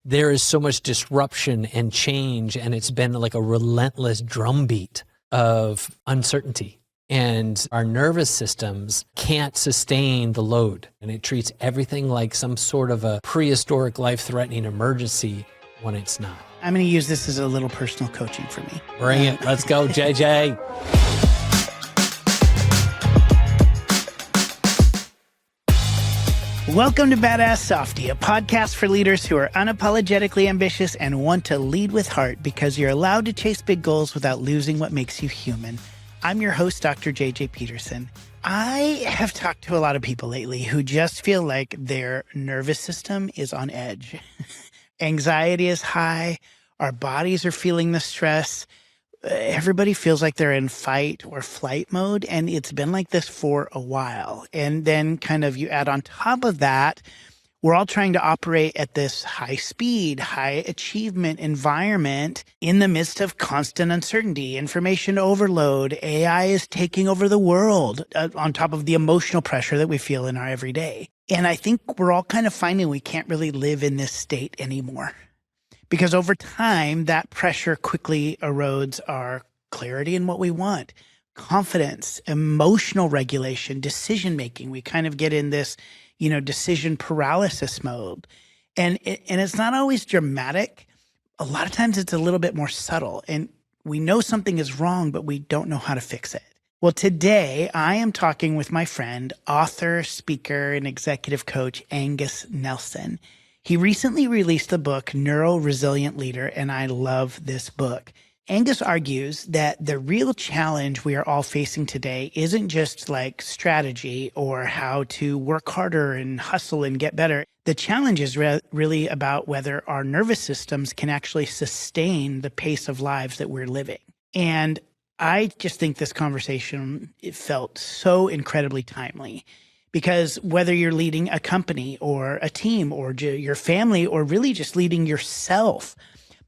there is so much disruption and change, and it's been like a relentless drumbeat of uncertainty. And our nervous systems can't sustain the load, and it treats everything like some sort of a prehistoric life-threatening emergency when it's not. I'm going to use this as a little personal coaching for me. Bring it. Let's go, JJ. Welcome to Badass Softy, a podcast for leaders who are unapologetically ambitious and want to lead with heart because you're allowed to chase big goals without losing what makes you human. I'm your host, Dr. JJ Peterson. I have talked to a lot of people lately who just feel like their nervous system is on edge. Anxiety is high. Our bodies are feeling the stress. Everybody feels like they're in fight or flight mode, and it's been like this for a while. And then kind of you add on top of that, we're all trying to operate at this high speed, high achievement environment in the midst of constant uncertainty, information overload. AI is taking over the world on top of the emotional pressure that we feel in our everyday. And I think we're all kind of finding we can't really live in this state anymore. Because over time, that pressure quickly erodes our clarity in what we want, confidence, emotional regulation, decision-making. We kind of get in this, decision paralysis mode. And it's not always dramatic. A lot of times it's a little bit more subtle. And we know something is wrong, but we don't know how to fix it. Well, today I am talking with my friend, author, speaker, and executive coach, Angus Nelson. He recently released the book, Neuro-Resilient Leader, and I love this book. Angus argues that the real challenge we are all facing today isn't just like strategy or how to work harder and hustle and get better. The challenge is really about whether our nervous systems can actually sustain the pace of lives that we're living. And I just think this conversation, it felt so incredibly timely. Because whether you're leading a company or a team or your family or really just leading yourself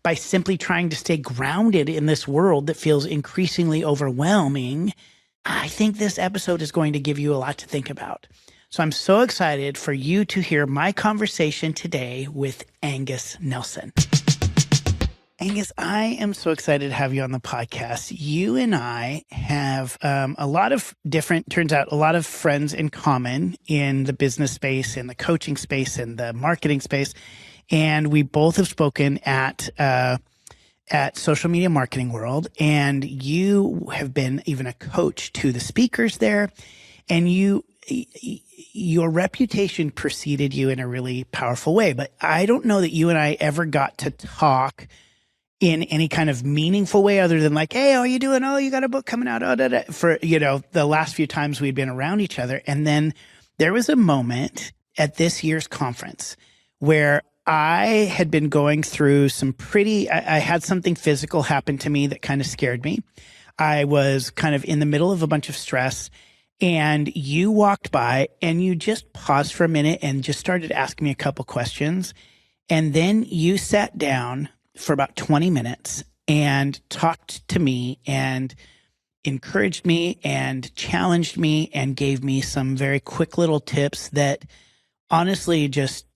by simply trying to stay grounded in this world that feels increasingly overwhelming, I think this episode is going to give you a lot to think about. So I'm so excited for you to hear my conversation today with Angus Nelson. Angus, I am so excited to have you on the podcast. You and I have a lot of friends in common in the business space, in the coaching space, in the marketing space. And we both have spoken at Social Media Marketing World. And you have been even a coach to the speakers there. And your reputation preceded you in a really powerful way. But I don't know that you and I ever got to talk in any kind of meaningful way other than like, hey, how are you doing? Oh, you got a book coming out. For, the last few times we'd been around each other. And then there was a moment at this year's conference where I had been going through I had something physical happen to me that kind of scared me. I was kind of in the middle of a bunch of stress, and you walked by and you just paused for a minute and just started asking me a couple questions. And then you sat down for about 20 minutes and talked to me and encouraged me and challenged me and gave me some very quick little tips that honestly just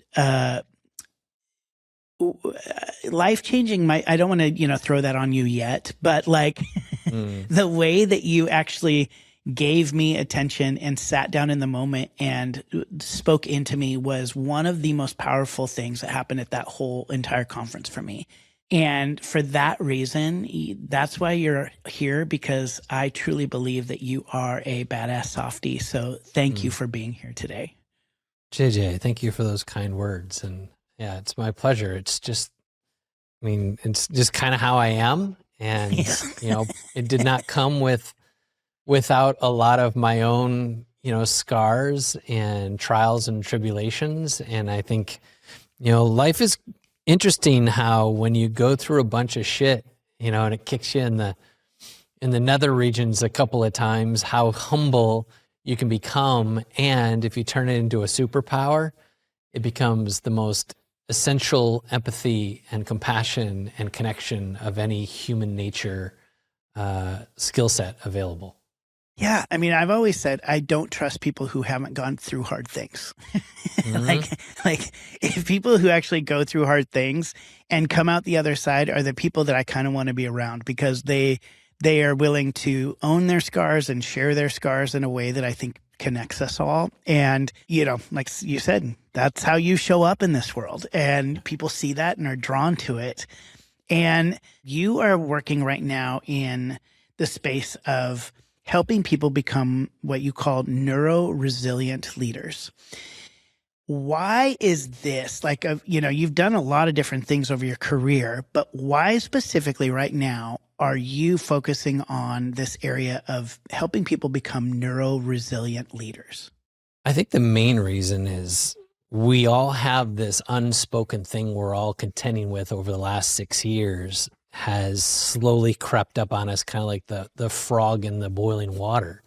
life-changing. I don't want to, throw that on you yet, but like the way that you actually gave me attention and sat down in the moment and spoke into me was one of the most powerful things that happened at that whole entire conference for me. And for that reason, that's why you're here, because I truly believe that you are a badass softie. So thank you for being here today. JJ, thank you for those kind words. And yeah, it's my pleasure. It's just kind of how I am. And, it did not come without a lot of my own, scars and trials and tribulations. And I think, life is interesting how when you go through a bunch of shit, and it kicks you in the nether regions a couple of times, how humble you can become. And if you turn it into a superpower, it becomes the most essential empathy and compassion and connection of any human nature skill set available. Yeah. I mean, I've always said I don't trust people who haven't gone through hard things. Mm-hmm. like if people who actually go through hard things and come out the other side are the people that I kind of want to be around, because they are willing to own their scars and share their scars in a way that I think connects us all. And, like you said, that's how you show up in this world. And people see that and are drawn to it. And you are working right now in the space of helping people become what you call neuro-resilient leaders. Why is this you've done a lot of different things over your career, but why specifically right now are you focusing on this area of helping people become neuro-resilient leaders? I think the main reason is we all have this unspoken thing we're all contending with over the last 6 years has slowly crept up on us, kind of like the frog in the boiling water,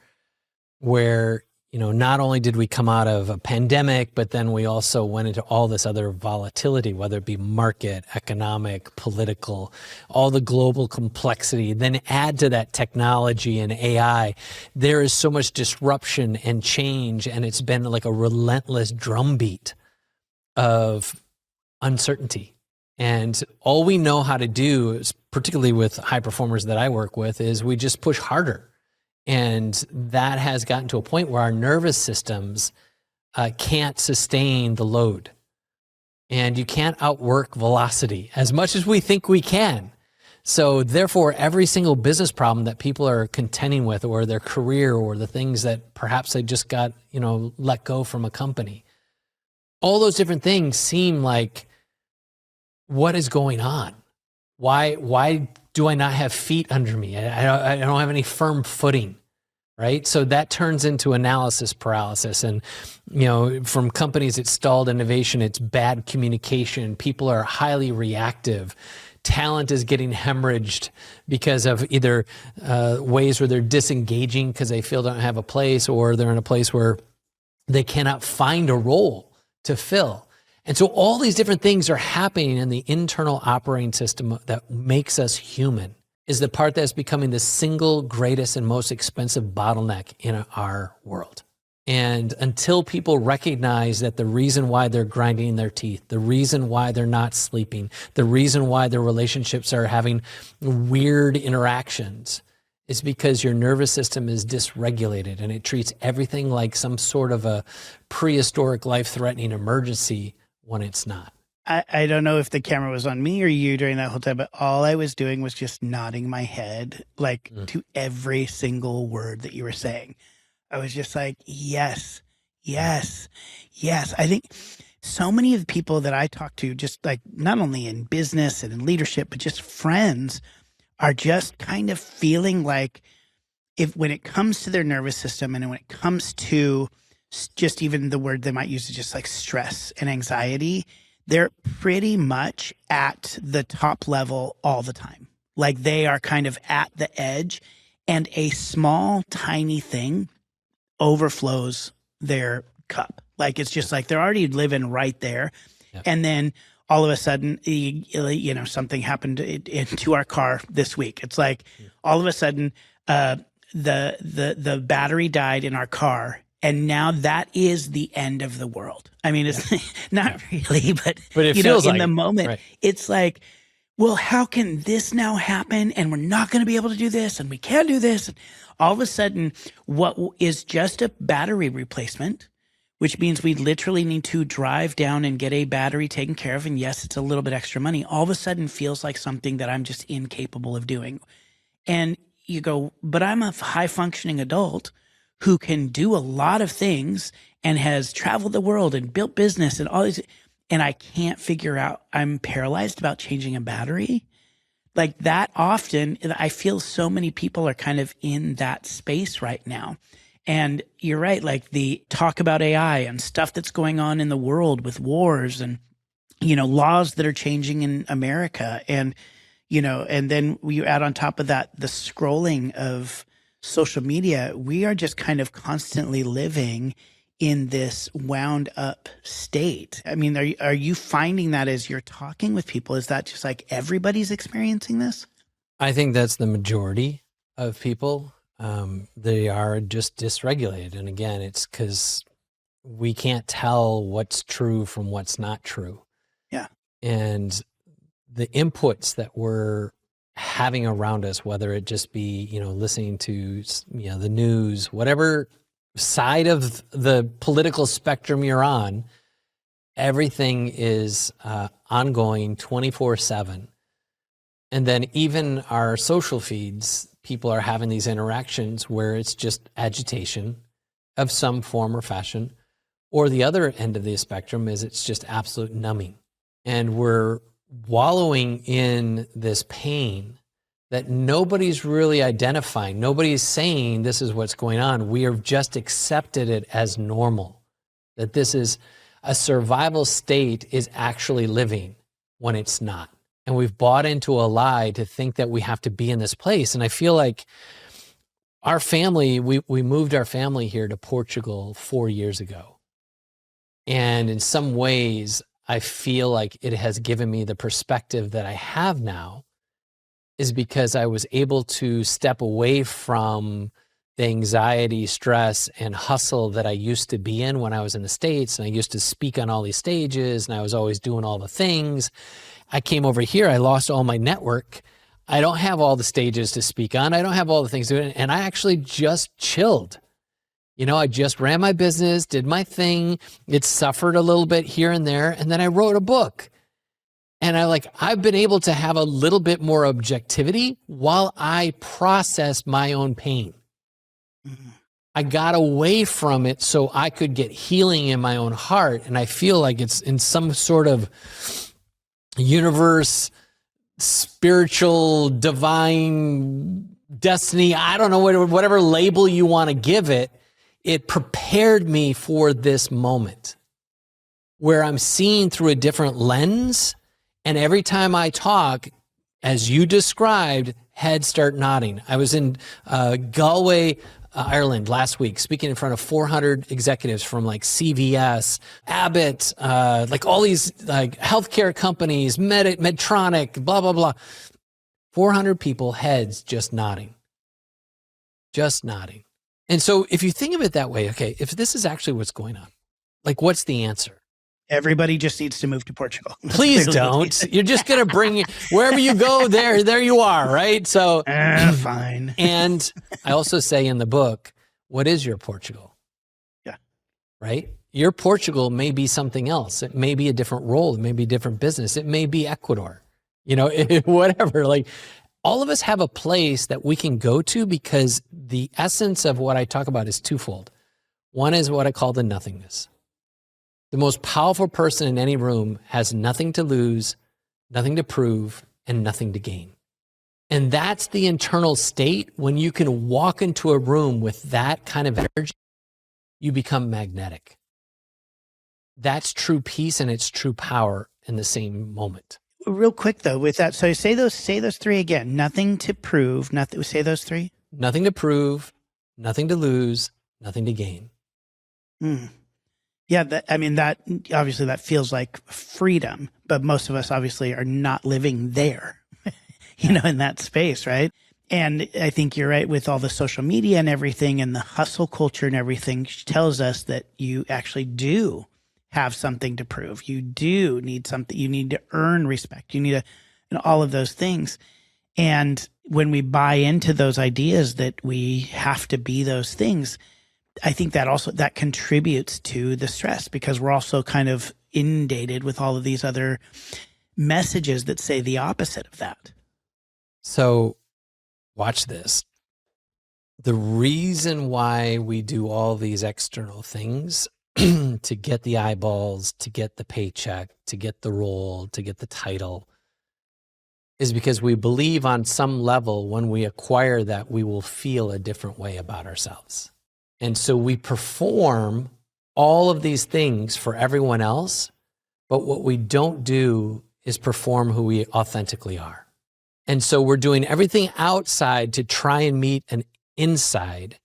where, not only did we come out of a pandemic, but then we also went into all this other volatility, whether it be market, economic, political, all the global complexity. Then add to that technology and AI. There is so much disruption and change, and it's been like a relentless drumbeat of uncertainty. And all we know how to do, is, particularly with high performers that I work with, is we just push harder. And that has gotten to a point where our nervous systems can't sustain the load. And you can't outwork velocity as much as we think we can. So therefore, every single business problem that people are contending with, or their career, or the things that perhaps they just got, let go from a company, all those different things seem like, what is going on? Why do I not have feet under me? I don't have any firm footing, right? So that turns into analysis paralysis. And, from companies, it's stalled innovation, it's bad communication. People are highly reactive. Talent is getting hemorrhaged because of either ways where they're disengaging because they feel they don't have a place, or they're in a place where they cannot find a role to fill. And so all these different things are happening in the internal operating system that makes us human, is the part that's becoming the single greatest and most expensive bottleneck in our world. And until people recognize that the reason why they're grinding their teeth, the reason why they're not sleeping, the reason why their relationships are having weird interactions, is because your nervous system is dysregulated, and it treats everything like some sort of a prehistoric life-threatening emergency when it's not. I don't know if the camera was on me or you during that whole time, but all I was doing was just nodding my head to every single word that you were saying. I was just like, yes, yes, yes. I think so many of the people that I talk to, just like not only in business and in leadership, but just friends, are just kind of feeling like, when it comes to their nervous system, and when it comes to just even the word they might use is just like stress and anxiety, they're pretty much at the top level all the time. Like they are kind of at the edge, and a small, tiny thing overflows their cup. Like it's just like they're already living right there. Yep. And then all of a sudden, something happened into our car this week. It's like all of a sudden the battery died in our car. And now that is the end of the world. I mean, it's not really, but it feels in like the moment, right. It's like, well, how can this now happen? And we're not going to be able to do this, and we can't do this. And all of a sudden, what is just a battery replacement, which means we literally need to drive down and get a battery taken care of. And yes, it's a little bit extra money. All of a sudden feels like something that I'm just incapable of doing. And you go, but I'm a high functioning adult who can do a lot of things and has traveled the world and built business and all these, and I can't figure out, I'm paralyzed about changing a battery. Like that often, I feel so many people are kind of in that space right now. And you're right, like the talk about AI and stuff that's going on in the world with wars and, laws that are changing in America. And, and then you add on top of that, the scrolling of social media, we are just kind of constantly living in this wound up state. I mean, are you finding that as you're talking with people? Is that just like everybody's experiencing this? I think that's the majority of people. they are just dysregulated. And again, it's because we can't tell what's true from what's not true. Yeah. And the inputs that we're having around us, whether it just be, listening to, the news, whatever side of the political spectrum you're on, everything is ongoing 24/7. And then even our social feeds, people are having these interactions where it's just agitation of some form or fashion. Or the other end of the spectrum is it's just absolute numbing. And we're wallowing in this pain that nobody's really identifying. Nobody's saying this is what's going on. We have just accepted it as normal, that this is a survival state is actually living when it's not. And we've bought into a lie to think that we have to be in this place. And I feel like our family, we moved our family here to Portugal 4 years ago. And in some ways, I feel like it has given me the perspective that I have now, is because I was able to step away from the anxiety, stress, and hustle that I used to be in when I was in the States. And I used to speak on all these stages, and I was always doing all the things. I came over here, I lost all my network. I don't have all the stages to speak on. I don't have all the things to do. And I actually just chilled. I just ran my business, did my thing. It suffered a little bit here and there. And then I wrote a book. And I've been able to have a little bit more objectivity while I process my own pain. Mm-hmm. I got away from it so I could get healing in my own heart. And I feel like it's in some sort of universe, spiritual, divine destiny. I don't know, whatever label you want to give it. It prepared me for this moment where I'm seeing through a different lens. And every time I talk, as you described, heads start nodding. I was in Galway, Ireland last week, speaking in front of 400 executives from CVS, Abbott, all these healthcare companies, Medtronic, blah, blah, blah. 400 people, heads just nodding. Just nodding. And so if you think of it that way, okay, if this is actually what's going on, what's the answer? Everybody just needs to move to Portugal. Please don't. You're just going to bring, wherever you go, there you are, right? So fine. And I also say in the book, what is your Portugal? Yeah. Right? Your Portugal may be something else. It may be a different role. It may be a different business. It may be Ecuador, whatever. All of us have a place that we can go to, because the essence of what I talk about is twofold. One is what I call the nothingness. The most powerful person in any room has nothing to lose, nothing to prove, and nothing to gain. And that's the internal state. When you can walk into a room with that kind of energy, you become magnetic. That's true peace, and it's true power in the same moment. Real quick though, with that, so say those three again. Nothing to prove. Nothing. Say those three. Nothing to prove, nothing to lose, nothing to gain. Yeah, that obviously that feels like freedom, but most of us obviously are not living there, in that space, right? And I think you're right with all the social media and everything and the hustle culture and everything tells us that you actually do have something to prove. You do need something. You need to earn respect. You need all of those things. And when we buy into those ideas that we have to be those things, I think that contributes to the stress, because we're also kind of inundated with all of these other messages that say the opposite of that. So watch this. The reason why we do all these external things to get the eyeballs, to get the paycheck, to get the role, to get the title, is because we believe on some level when we acquire that, we will feel a different way about ourselves. And so we perform all of these things for everyone else, but what we don't do is perform who we authentically are. And so we're doing everything outside to try and meet an inside,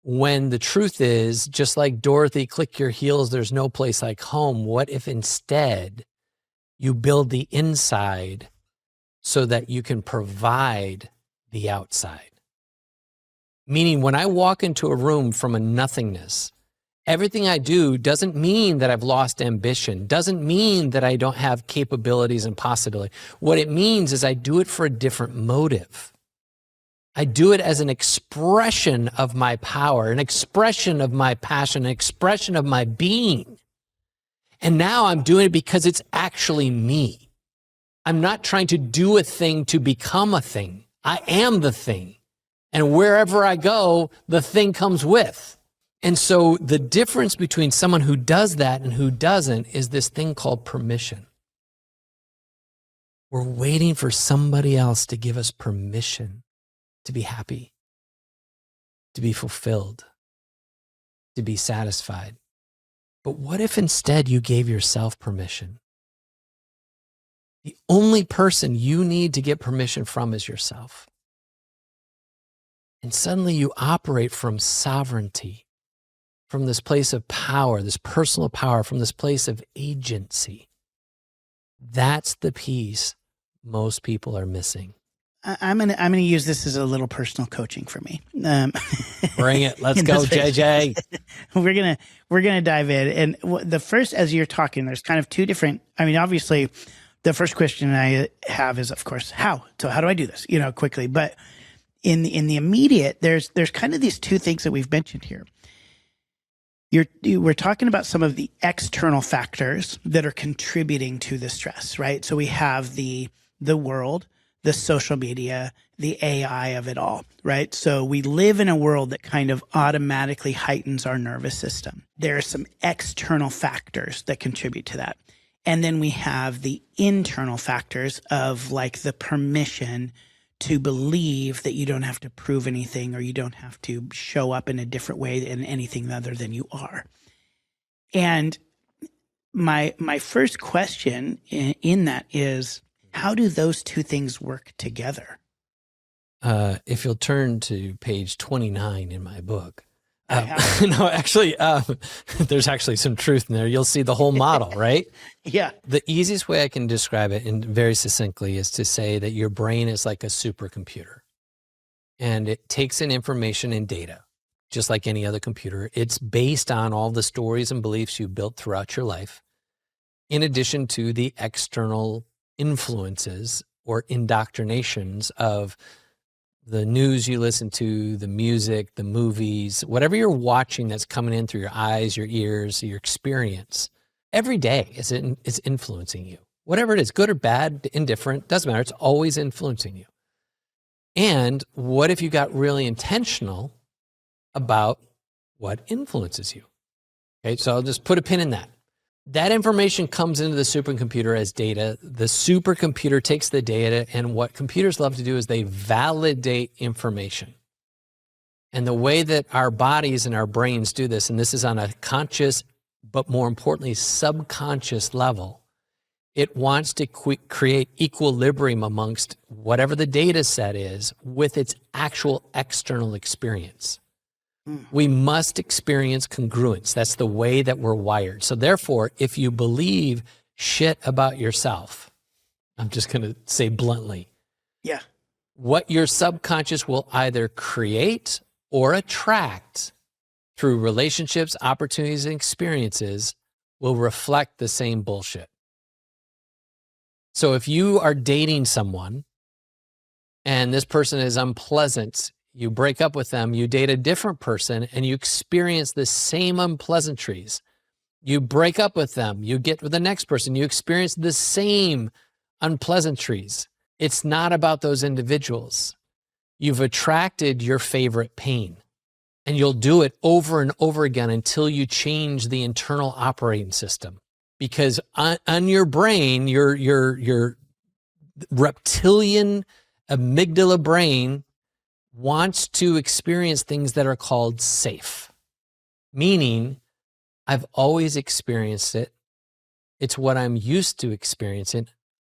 when the truth is, just like Dorothy, click your heels, there's no place like home. What if instead you build the inside so that you can provide the outside? Meaning when I walk into a room from a nothingness, everything I do doesn't mean that I've lost ambition, doesn't mean that I don't have capabilities and possibility. What it means is I do it for a different motive. I do it as an expression of my power, an expression of my passion, an expression of my being. And now I'm doing it because it's actually me. I'm not trying to do a thing to become a thing. I am the thing. And wherever I go, the thing comes with. And so the difference between someone who does that and who doesn't is this thing called permission. We're waiting for somebody else to give us permission to be happy, to be fulfilled, to be satisfied. But what if instead you gave yourself permission? The only person you need to get permission from is yourself. And suddenly you operate from sovereignty, from this place of power, this personal power, from this place of agency. That's the piece most people are missing. I'm gonna use this as a little personal coaching for me. Bring it. Let's go, JJ. We're gonna dive in, and the first, as you're talking, there's kind of two different. I mean, obviously, the first question I have is, of course, how. So how do I do this? Quickly. But in the immediate, there's kind of these two things that we've mentioned here. We're talking about some of the external factors that are contributing to the stress, right? So we have the world, the social media, the AI of it all, right? So we live in a world that kind of automatically heightens our nervous system. There are some external factors that contribute to that. And then we have the internal factors of like the permission to believe that you don't have to prove anything or you don't have to show up in a different way than anything other than you are. And my first question in that is, how do those two things work together? If you'll turn to page 29 in my book. No, actually, there's actually some truth in there. You'll see the whole model, right? Yeah. The easiest way I can describe it, and very succinctly, is to say that your brain is like a supercomputer. And it takes in information and data, just like any other computer. It's based on all the stories and beliefs you built throughout your life, in addition to the external influences or indoctrinations of the news you listen to, the music, the movies, whatever you're watching that's coming in through your eyes, your ears, your experience. Every day is influencing you. Whatever it is, good or bad, indifferent, doesn't matter. It's always influencing you. And what if you got really intentional about what influences you? Okay, so I'll just put a pin in that. That information comes into the supercomputer as data. The supercomputer takes the data, and what computers love to do is they validate information. And the way that our bodies and our brains do this, and this is on a conscious, but more importantly, subconscious level, it wants to create equilibrium amongst whatever the data set is with its actual external experience. We must experience congruence. That's the way that we're wired. So therefore, if you believe shit about yourself, I'm just going to say bluntly, yeah, what your subconscious will either create or attract through relationships, opportunities, and experiences will reflect the same bullshit. So if you are dating someone and this person is unpleasant, you break up with them, you date a different person, and you experience the same unpleasantries. You break up with them, you get with the next person, you experience the same unpleasantries. It's not about those individuals. You've attracted your favorite pain, and you'll do it over and over again until you change the internal operating system. Because on your brain, your reptilian amygdala brain wants to experience things that are called safe, meaning I've always experienced it. It's what I'm used to experiencing.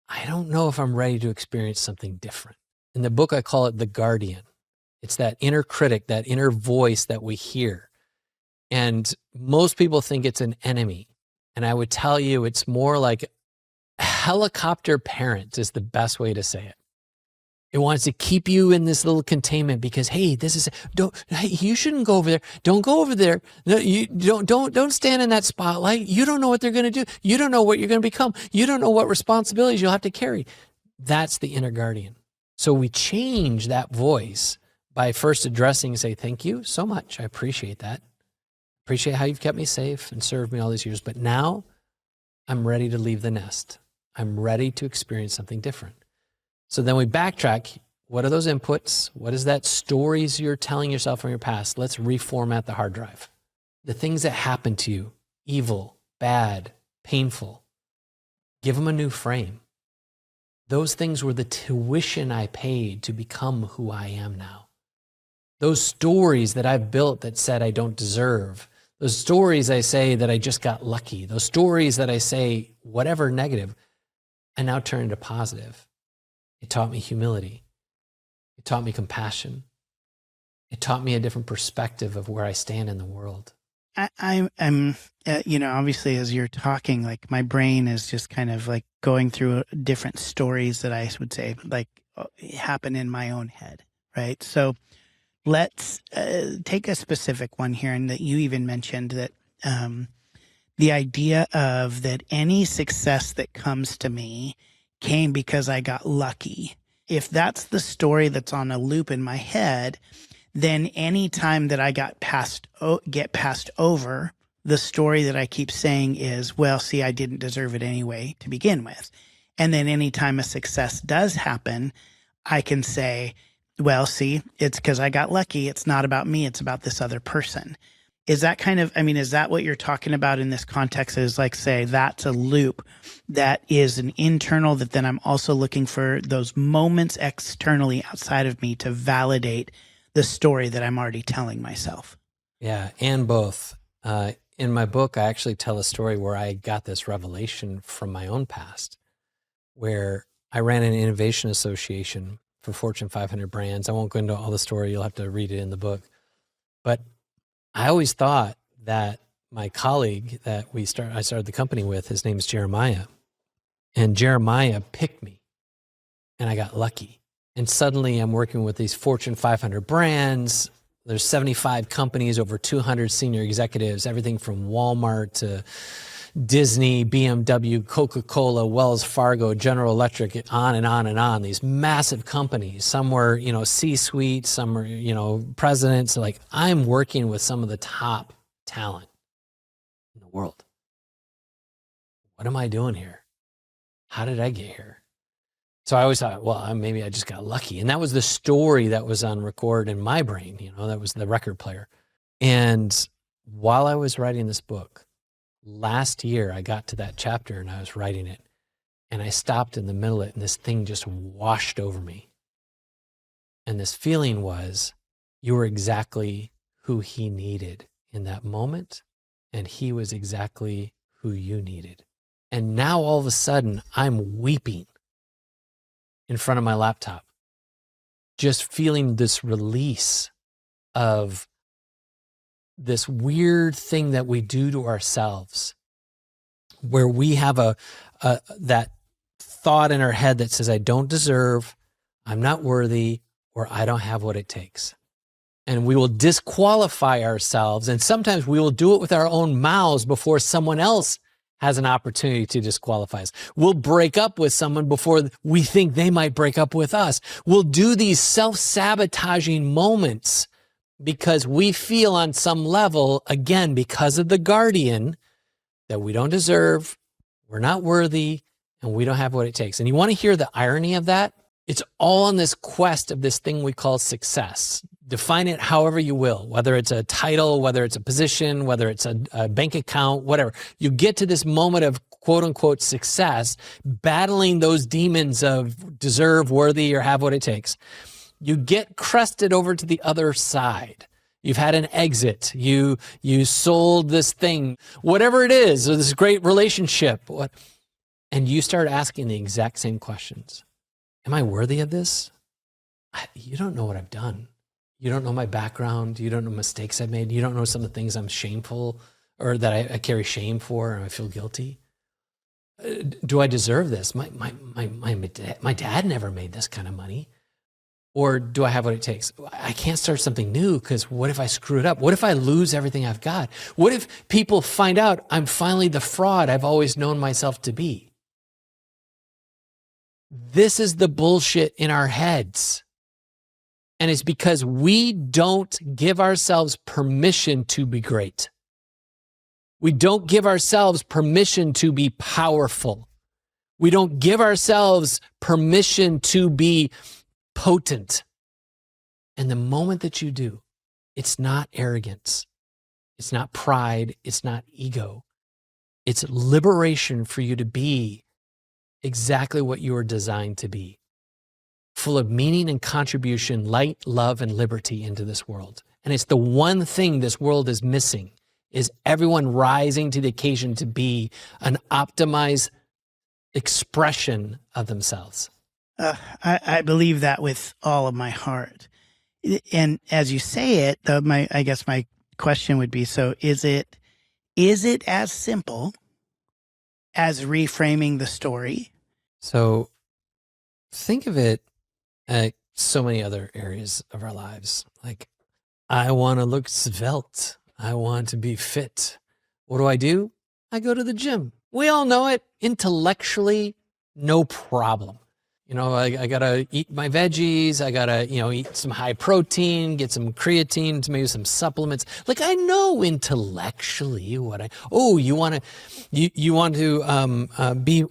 I don't know if I'm ready to experience something different. In the book, I call it the guardian. It's that inner critic, that inner voice that we hear. And most people think it's an enemy. And I would tell you it's more like a helicopter parent is the best way to say it. It wants to keep you in this little containment because, hey, hey, you shouldn't go over there. Don't go over there. No, you don't stand in that spotlight. You don't know what they're going to do. You don't know what you're going to become. You don't know what responsibilities you'll have to carry. That's the inner guardian. So we change that voice by first addressing and say, thank you so much. I appreciate that. Appreciate how you've kept me safe and served me all these years. But now I'm ready to leave the nest. I'm ready to experience something different. So then we backtrack. What are those inputs? What is that stories you're telling yourself from your past? Let's reformat the hard drive. The things that happened to you, evil, bad, painful, give them a new frame. Those things were the tuition I paid to become who I am now. Those stories that I've built that said I don't deserve, those stories I say that I just got lucky, those stories that I say whatever negative, I now turn into positive. It taught me humility. It taught me compassion. It taught me a different perspective of where I stand in the world. I'm obviously as you're talking, like my brain is just kind of like going through different stories that I would say like happen in my own head, right? So let's take a specific one here, and that you even mentioned that the idea of that any success that comes to me came because I got lucky. If that's the story that's on a loop in my head, then any time that I get passed over, the story that I keep saying is, well, see, I didn't deserve it anyway to begin with. And then anytime a success does happen, I can say, well, see, it's because I got lucky. It's not about me. It's about this other person. Is that is that what you're talking about in this context? Is like, say, that's a loop that is an internal, that then I'm also looking for those moments externally outside of me to validate the story that I'm already telling myself. Yeah, and both. In my book, I actually tell a story where I got this revelation from my own past, where I ran an innovation association for Fortune 500 brands. I won't go into all the story. You'll have to read it in the book. But I always thought that my colleague that I started the company with, his name is Jeremiah. And Jeremiah picked me, and I got lucky. And suddenly I'm working with these Fortune 500 brands. There's 75 companies, over 200 senior executives, everything from Walmart to Disney, BMW, Coca-Cola, Wells Fargo, General Electric, on and on and on. These massive companies. Some were, C-suite, some were, presidents. Like, I'm working with some of the top talent in the world. What am I doing here? How did I get here? So I always thought, well, maybe I just got lucky. And that was the story that was on record in my brain. That was the record player. And while I was writing this book, last year, I got to that chapter and I was writing it, and I stopped in the middle of it, and this thing just washed over me. And this feeling was, you were exactly who he needed in that moment, and he was exactly who you needed. And now all of a sudden, I'm weeping in front of my laptop, just feeling this release of this weird thing that we do to ourselves, where we have that thought in our head that says, I don't deserve, I'm not worthy, or I don't have what it takes. And we will disqualify ourselves. And sometimes we will do it with our own mouths before someone else has an opportunity to disqualify us. We'll break up with someone before we think they might break up with us. We'll do these self-sabotaging moments because we feel on some level, again, because of the guardian, that we don't deserve, we're not worthy, and we don't have what it takes. And you want to hear the irony of that? It's all on this quest of this thing we call success. Define it however you will, whether it's a title, whether it's a position, whether it's a bank account, whatever. You get to this moment of quote unquote success, battling those demons of deserve, worthy, or have what it takes. You get crested over to the other side. You've had an exit. You sold this thing, whatever it is, or this great relationship. And you start asking the exact same questions. Am I worthy of this? You don't know what I've done. You don't know my background. You don't know mistakes I've made. You don't know some of the things I'm shameful or that I carry shame for, and I feel guilty. Do I deserve this? My dad never made this kind of money. Or do I have what it takes? I can't start something new because what if I screw it up? What if I lose everything I've got? What if people find out I'm finally the fraud I've always known myself to be? This is the bullshit in our heads. And it's because we don't give ourselves permission to be great. We don't give ourselves permission to be powerful. We don't give ourselves permission to be potent. And the moment that you do, it's not arrogance. It's not pride. It's not ego. It's liberation for you to be exactly what you are designed to be. Full of meaning and contribution, light, love, and liberty into this world. And it's the one thing this world is missing, is everyone rising to the occasion to be an optimized expression of themselves. I believe that with all of my heart. And as you say it, I guess my question would be, so is it as simple as reframing the story? So think of it at so many other areas of our lives. Like, I want to look svelte. I want to be fit. What do? I go to the gym. We all know it. Intellectually, no problem. I got to eat my veggies. I got to, eat some high protein, get some creatine, maybe some supplements. Like, I know intellectually you want to be,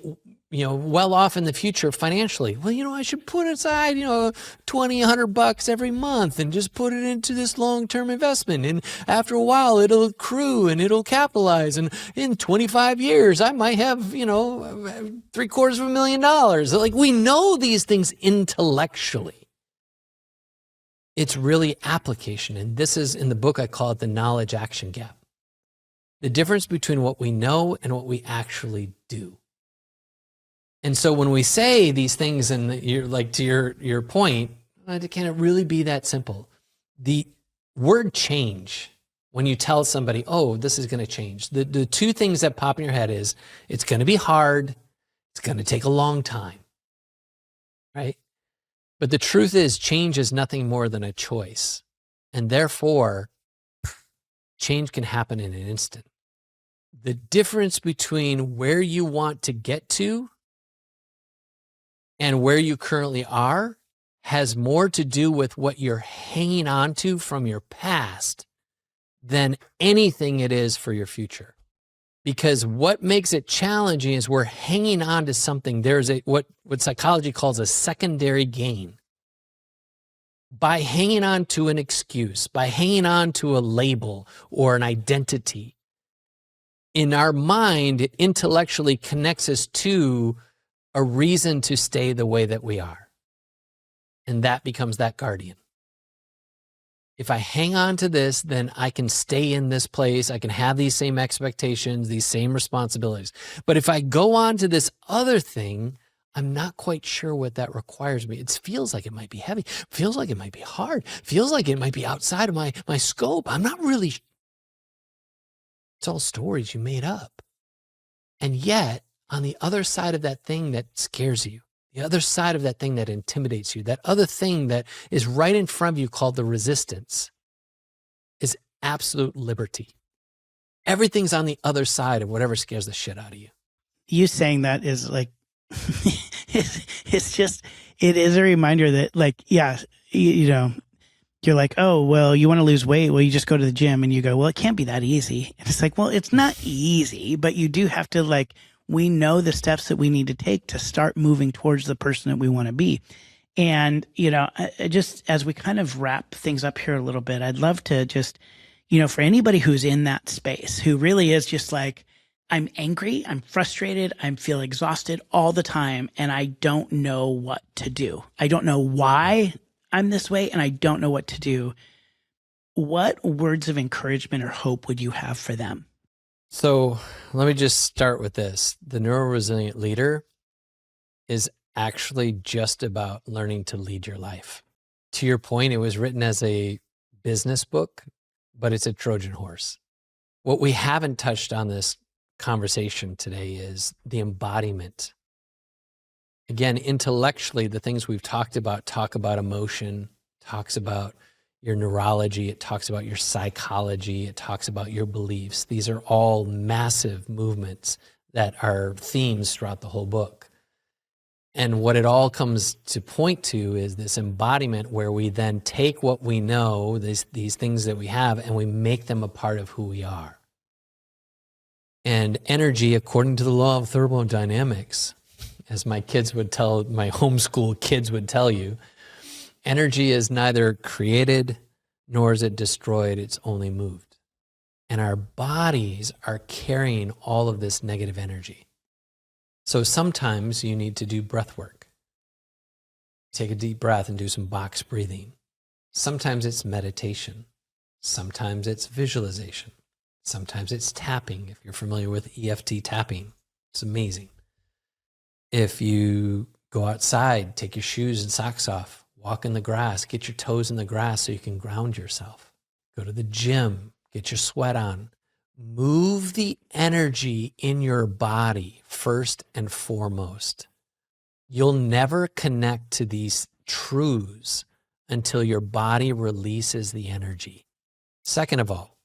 well off in the future financially. Well, I should put aside, $20, $100 every month and just put it into this long-term investment. And after a while, it'll accrue and it'll capitalize. And in 25 years, I might have, $750,000. Like, we know these things intellectually. It's really application. And this is, in the book, I call it the knowledge action gap. The difference between what we know and what we actually do. And so when we say these things, and you're like, to your point, can it really be that simple? The word change, when you tell somebody, oh, this is going to change, the two things that pop in your head is, it's going to be hard, it's going to take a long time, right? But the truth is, change is nothing more than a choice. And therefore, change can happen in an instant. The difference between where you want to get to and where you currently are has more to do with what you're hanging on to from your past than anything it is for your future. Because what makes it challenging is we're hanging on to something. There's what psychology calls a secondary gain. By hanging on to an excuse, by hanging on to a label or an identity, in our mind, it intellectually connects us to a reason to stay the way that we are. And that becomes that guardian. If I hang on to this, then I can stay in this place. I can have these same expectations, these same responsibilities. But if I go on to this other thing, I'm not quite sure what that requires me. It feels like it might be heavy, feels like it might be hard, feels like it might be outside of my scope. I'm not really. It's all stories you made up. And yet, on the other side of that thing that scares you, the other side of that thing that intimidates you, that other thing that is right in front of you called the resistance, is absolute liberty. Everything's on the other side of whatever scares the shit out of you. You saying that is like, it's just, it is a reminder that, like, yeah, you're like, oh, well, you want to lose weight? Well, you just go to the gym, and you go, well, it can't be that easy. And it's like, well, it's not easy, but you do have to, like, we know the steps that we need to take to start moving towards the person that we want to be. And, just as we kind of wrap things up here a little bit, I'd love to just, for anybody who's in that space, who really is just like, I'm angry, I'm frustrated, I feel exhausted all the time, and I don't know what to do. I don't know why I'm this way, and I don't know what to do. What words of encouragement or hope would you have for them? So let me just start with this. The Neuroresilient Leader is actually just about learning to lead your life. To your point, it was written as a business book, but it's a Trojan horse. What we haven't touched on this conversation today is the embodiment. again, intellectually, the things we've talked about talk about emotion, talks about your neurology, it talks about your psychology, it talks about your beliefs. These are all massive movements that are themes throughout the whole book. And what it all comes to point to is this embodiment where we then take what we know, these things that we have, and we make them a part of who we are. And energy, according to the law of thermodynamics, as my kids would tell, my homeschool kids would tell you, energy is neither created nor is it destroyed, it's only moved. And our bodies are carrying all of this negative energy. So sometimes you need to do breath work. Take a deep breath and do some box breathing. Sometimes it's meditation. Sometimes it's visualization. Sometimes it's tapping, if you're familiar with EFT tapping. It's amazing. If you go outside, take your shoes and socks off, walk in the grass, get your toes in the grass so you can ground yourself. Go to the gym, get your sweat on. Move the energy in your body first and foremost. You'll never connect to these truths until your body releases the energy. Second of all,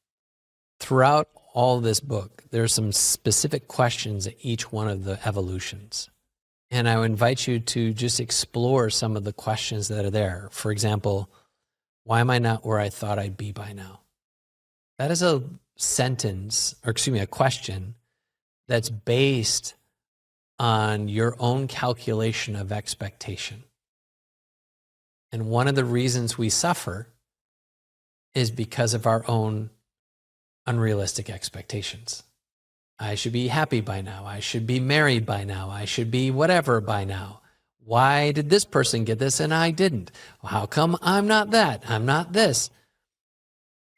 throughout all this book, there's some specific questions at each one of the evolutions. And I would invite you to just explore some of the questions that are there. For example, why am I not where I thought I'd be by now? That is a a question that's based on your own calculation of expectation. And one of the reasons we suffer is because of our own unrealistic expectations. I should be happy by now. I should be married by now. I should be whatever by now. Why did this person get this and I didn't? Well, how come I'm not that? I'm not this?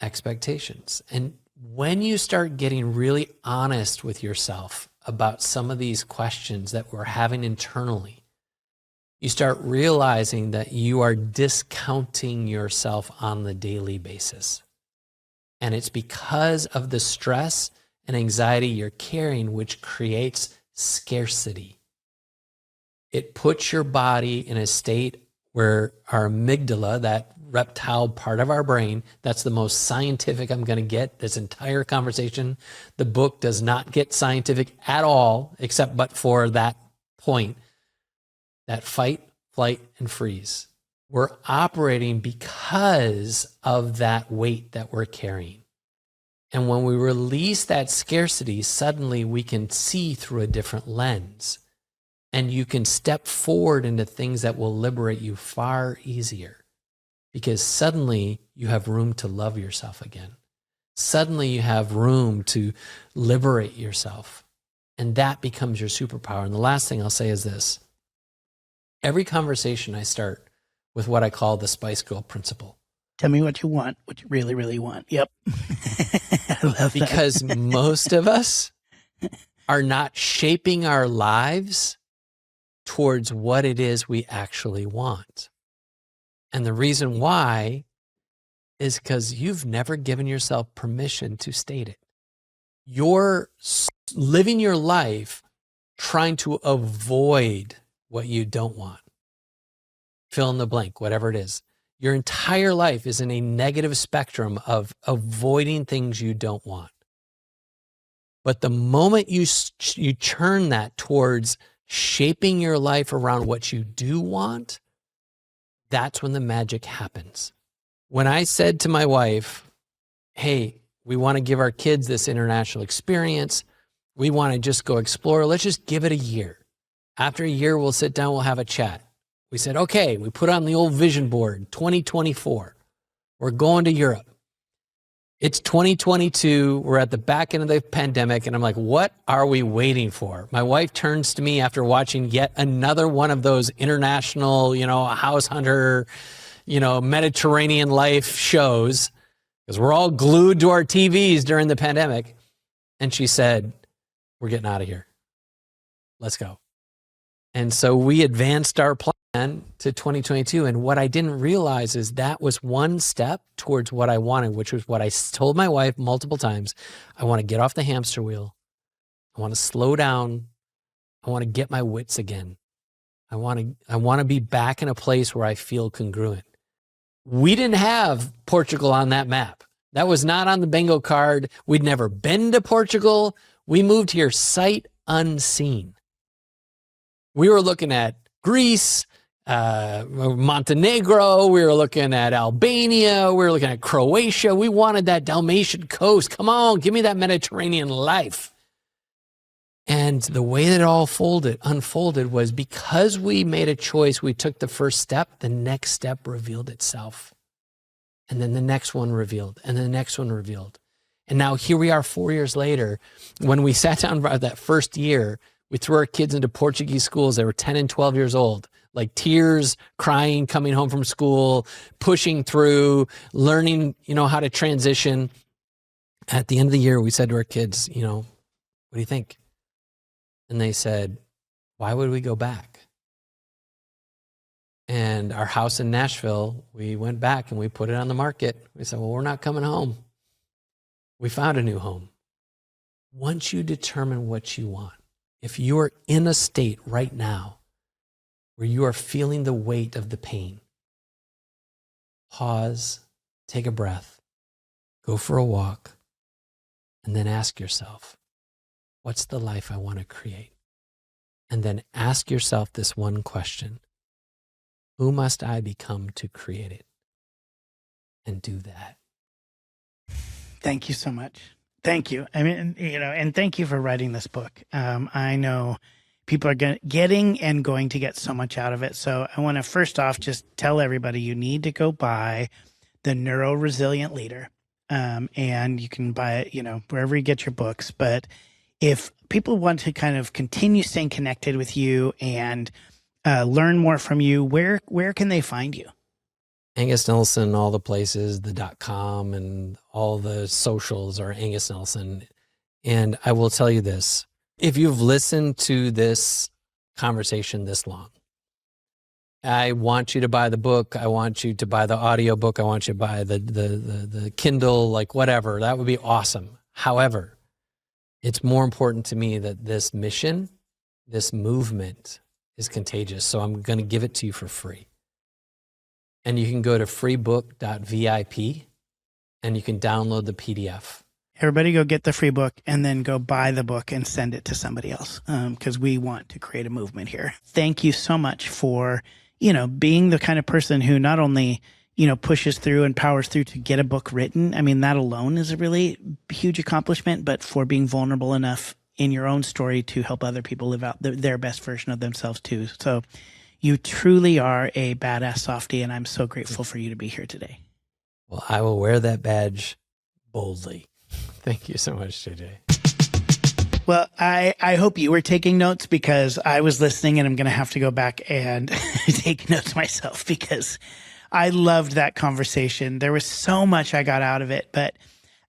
Expectations. And when you start getting really honest with yourself about some of these questions that we're having internally, you start realizing that you are discounting yourself on the daily basis. And it's because of the stress and anxiety you're carrying, which creates scarcity. It puts your body in a state where our amygdala, that reptile part of our brain, that's the most scientific I'm going to get this entire conversation. The book does not get scientific at all, except but for that point, that fight, flight, and freeze. We're operating because of that weight that we're carrying. And when we release that scarcity, suddenly we can see through a different lens. And you can step forward into things that will liberate you far easier. Because suddenly you have room to love yourself again. Suddenly you have room to liberate yourself. And that becomes your superpower. And the last thing I'll say is this. Every conversation I start with what I call the Spice Girl principle. Tell me what you want, what you really, really want. Yep. I love that. Because most of us are not shaping our lives towards what it is we actually want. And the reason why is because you've never given yourself permission to state it. You're living your life trying to avoid what you don't want. Fill in the blank, whatever it is. Your entire life is in a negative spectrum of avoiding things you don't want. But the moment you turn that towards shaping your life around what you do want, that's when the magic happens. When I said to my wife, hey, we want to give our kids this international experience. We want to just go explore. Let's just give it a year. After a year, we'll sit down, we'll have a chat. We said, okay, we put on the old vision board, 2024. We're going to Europe. It's 2022. We're at the back end of the pandemic. And I'm like, what are we waiting for? My wife turns to me after watching yet another one of those international, house hunter, Mediterranean life shows, because we're all glued to our TVs during the pandemic. And she said, we're getting out of here. Let's go. And so we advanced our plan to 2022. And what I didn't realize is that was one step towards what I wanted, which was what I told my wife multiple times. I want to get off the hamster wheel. I want to slow down. I want to get my wits again. I want to be back in a place where I feel congruent. We didn't have Portugal on that map. That was not on the bingo card. We'd never been to Portugal. We moved here sight unseen. We were looking at Greece, Montenegro. We were looking at Albania. We were looking at Croatia. We wanted that Dalmatian coast. Come on, give me that Mediterranean life. And the way that it all unfolded was because we made a choice, we took the first step, the next step revealed itself. And then the next one revealed, and the next one revealed. And now here we are 4 years later. When we sat down for that first year, we threw our kids into Portuguese schools. They were 10 and 12 years old, like tears, crying, coming home from school, pushing through, learning, how to transition. At the end of the year, we said to our kids, what do you think? And they said, why would we go back? And our house in Nashville, we went back and we put it on the market. We said, well, we're not coming home. We found a new home. Once you determine what you want, if you are in a state right now where you are feeling the weight of the pain, pause, take a breath, go for a walk, and then ask yourself, what's the life I want to create? And then ask yourself this one question: who must I become to create it? And do that. Thank you so much. Thank you. I mean, and thank you for writing this book. I know people are getting and going to get so much out of it. So I want to first off just tell everybody you need to go buy The Neuro-Resilient Leader. And you can buy it, wherever you get your books. But if people want to kind of continue staying connected with you and learn more from you, where can they find you? Angus Nelson, all the places, the .com and all the socials are Angus Nelson. And I will tell you this, if you've listened to this conversation this long, I want you to buy the book. I want you to buy the audio book. I want you to buy the Kindle, like whatever. That would be awesome. However, it's more important to me that this mission, this movement is contagious. So I'm going to give it to you for free. And you can go to freebook.vip and you can download the PDF. Everybody go get the free book and then go buy the book and send it to somebody else, because we want to create a movement here. Thank you so much for, being the kind of person who not only, pushes through and powers through to get a book written. I mean, that alone is a really huge accomplishment, but for being vulnerable enough in your own story to help other people live out their best version of themselves too. So you truly are a badass softie, and I'm so grateful for you to be here today. Well, I will wear that badge boldly. Thank you so much, JJ. Well, I hope you were taking notes, because I was listening, and I'm going to have to go back and take notes myself, because I loved that conversation. There was so much I got out of it, but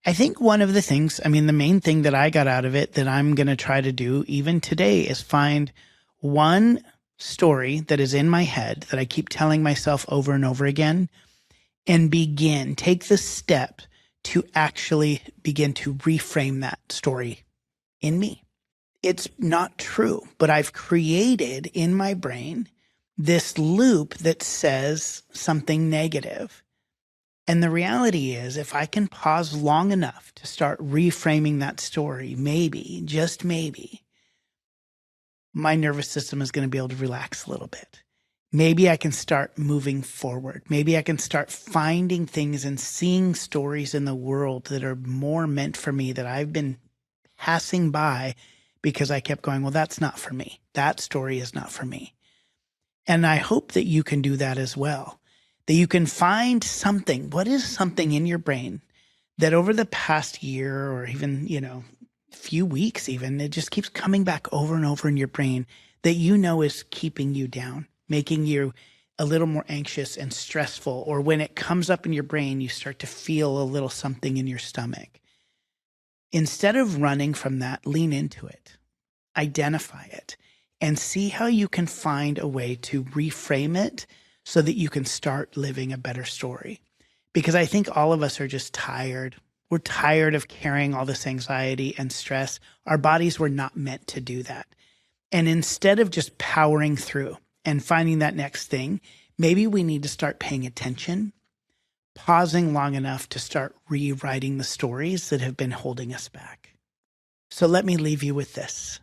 I think one of the things, the main thing that I got out of it that I'm going to try to do even today is find one story that is in my head that I keep telling myself over and over again, and take the step to actually begin to reframe that story in me. It's not true, but I've created in my brain this loop that says something negative. And the reality is, if I can pause long enough to start reframing that story, maybe, just maybe, my nervous system is going to be able to relax a little bit. Maybe I can start moving forward. Maybe I can start finding things and seeing stories in the world that are more meant for me, that I've been passing by because I kept going, well, that's not for me. That story is not for me. And I hope that you can do that as well, that you can find something. What is something in your brain that over the past year, or even, few weeks even, it just keeps coming back over and over in your brain, that is keeping you down, making you a little more anxious and stressful, or when it comes up in your brain, you start to feel a little something in your stomach. Instead of running from that, lean into it, identify it, and see how you can find a way to reframe it so that you can start living a better story. Because I think all of us are just tired. We're tired of carrying all this anxiety and stress. Our bodies were not meant to do that. And instead of just powering through and finding that next thing, maybe we need to start paying attention, pausing long enough to start rewriting the stories that have been holding us back. So let me leave you with this.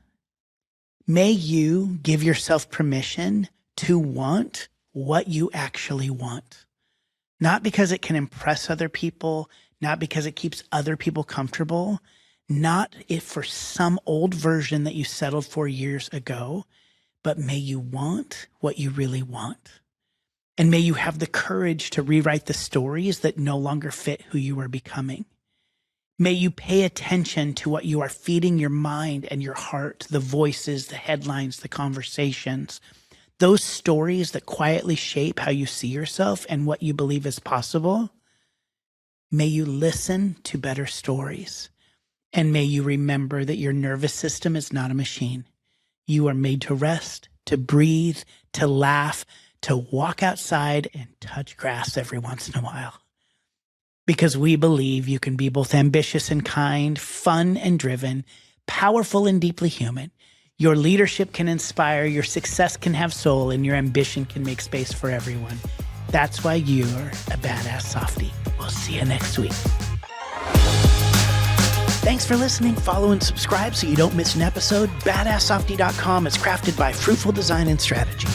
May you give yourself permission to want what you actually want. Not because it can impress other people, not because it keeps other people comfortable, not if for some old version that you settled for years ago, but may you want what you really want. And may you have the courage to rewrite the stories that no longer fit who you are becoming. May you pay attention to what you are feeding your mind and your heart, the voices, the headlines, the conversations, those stories that quietly shape how you see yourself and what you believe is possible. May you listen to better stories. And may you remember that your nervous system is not a machine. You are made to rest, to breathe, to laugh, to walk outside and touch grass every once in a while. Because we believe you can be both ambitious and kind, fun and driven, powerful and deeply human. Your leadership can inspire, your success can have soul, and your ambition can make space for everyone. That's why you're a badass softie. We'll see you next week. Thanks for listening. Follow and subscribe so you don't miss an episode. BadassSoftie.com is crafted by Fruitful Design and Strategy.